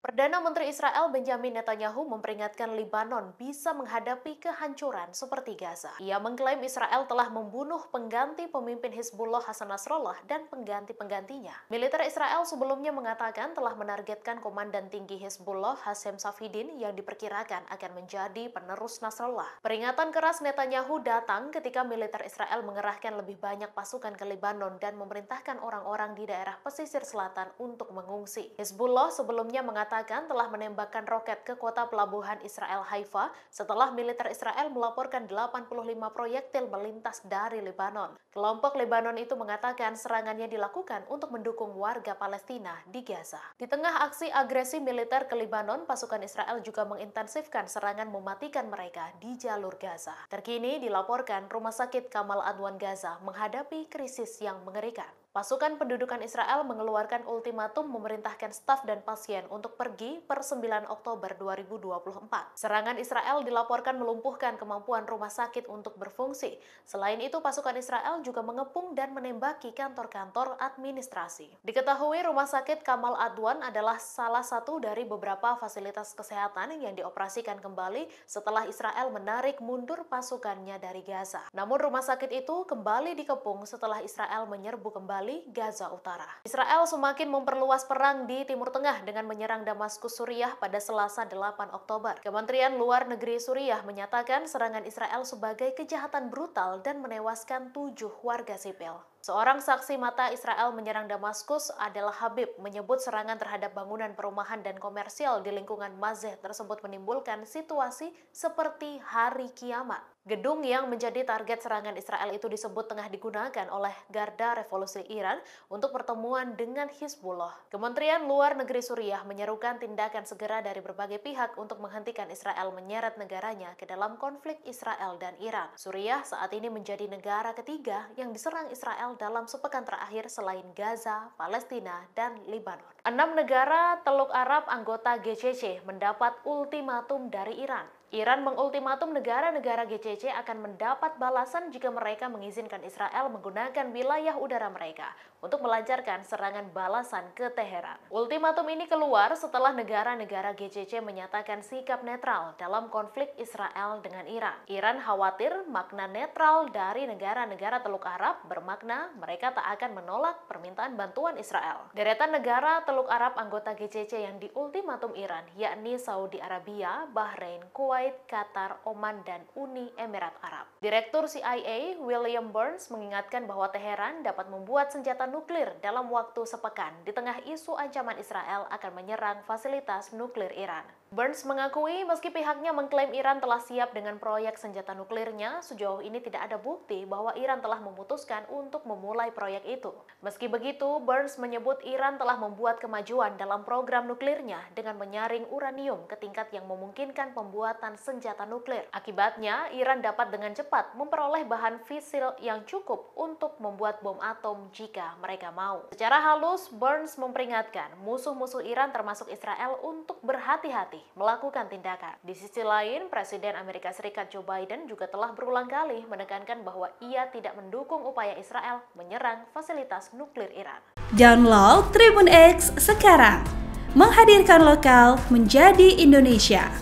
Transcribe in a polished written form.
Perdana Menteri Israel Benjamin Netanyahu memperingatkan Lebanon bisa menghadapi kehancuran seperti Gaza. Ia mengklaim Israel telah membunuh pengganti pemimpin Hizbullah Hassan Nasrallah dan pengganti-penggantinya. Militer Israel sebelumnya mengatakan telah menargetkan komandan tinggi Hizbullah Hassem Safieddin yang diperkirakan akan menjadi penerus Nasrallah. Peringatan keras Netanyahu datang ketika militer Israel mengerahkan lebih banyak pasukan ke Lebanon dan memerintahkan orang-orang di daerah pesisir selatan untuk mengungsi. Hizbullah sebelumnya mengatakan telah menembakkan roket ke kota pelabuhan Israel Haifa setelah militer Israel melaporkan 85 proyektil melintas dari Lebanon. Kelompok Lebanon itu mengatakan serangannya dilakukan untuk mendukung warga Palestina di Gaza. Di tengah aksi agresi militer ke Lebanon, pasukan Israel juga mengintensifkan serangan mematikan mereka di jalur Gaza. Terkini dilaporkan Rumah Sakit Kamal Adwan Gaza menghadapi krisis yang mengerikan. Pasukan pendudukan Israel mengeluarkan ultimatum memerintahkan staf dan pasien untuk pergi per 9 Oktober 2024. Serangan Israel dilaporkan melumpuhkan kemampuan rumah sakit untuk berfungsi. Selain itu, pasukan Israel juga mengepung dan menembaki kantor-kantor administrasi. Diketahui Rumah Sakit Kamal Adwan adalah salah satu dari beberapa fasilitas kesehatan yang dioperasikan kembali setelah Israel menarik mundur pasukannya dari Gaza. Namun rumah sakit itu kembali dikepung setelah Israel menyerbu kembali Gaza Utara. Israel semakin memperluas perang di Timur Tengah dengan menyerang Damaskus, Suriah pada Selasa 8 Oktober. Kementerian Luar Negeri Suriah menyatakan serangan Israel sebagai kejahatan brutal dan menewaskan 7 warga sipil. Seorang saksi mata Israel menyerang Damaskus adalah Habib, menyebut serangan terhadap bangunan perumahan dan komersial di lingkungan Mazeh tersebut menimbulkan situasi seperti hari kiamat. Gedung yang menjadi target serangan Israel itu disebut tengah digunakan oleh Garda Revolusi Iran untuk pertemuan dengan Hizbullah. Kementerian Luar Negeri Suriah menyerukan tindakan segera dari berbagai pihak untuk menghentikan Israel menyeret negaranya ke dalam konflik Israel dan Iran. Suriah saat ini menjadi negara ketiga yang diserang Israel dalam sepekan terakhir selain Gaza, Palestina, dan Lebanon. 6 negara Teluk Arab anggota GCC mendapat ultimatum dari Iran. Iran mengultimatum negara-negara GCC akan mendapat balasan jika mereka mengizinkan Israel menggunakan wilayah udara mereka untuk melancarkan serangan balasan ke Teheran. Ultimatum ini keluar setelah negara-negara GCC menyatakan sikap netral dalam konflik Israel dengan Iran. Iran khawatir makna netral dari negara-negara Teluk Arab bermakna mereka tak akan menolak permintaan bantuan Israel. Deretan negara Teluk Arab anggota GCC yang diultimatum Iran yakni Saudi Arabia, Bahrain, Kuwait, Qatar, Oman, dan Uni Emirat Arab. Direktur CIA William Burns mengingatkan bahwa Teheran dapat membuat senjata nuklir dalam waktu sepekan di tengah isu ancaman Israel akan menyerang fasilitas nuklir Iran. Burns mengakui meski pihaknya mengklaim Iran telah siap dengan proyek senjata nuklirnya, sejauh ini tidak ada bukti bahwa Iran telah memutuskan untuk memulai proyek itu. Meski begitu, Burns menyebut Iran telah membuat kemajuan dalam program nuklirnya dengan menyaring uranium ke tingkat yang memungkinkan pembuatan senjata nuklir. Akibatnya, Iran dapat dengan cepat memperoleh bahan fisil yang cukup untuk membuat bom atom jika mereka mau. Secara halus, Burns memperingatkan musuh-musuh Iran termasuk Israel untuk berhati-hati melakukan tindakan. Di sisi lain, Presiden Amerika Serikat Joe Biden juga telah berulang kali menekankan bahwa ia tidak mendukung upaya Israel menyerang fasilitas nuklir Iran. Download Tribun X sekarang, menghadirkan lokal menjadi Indonesia.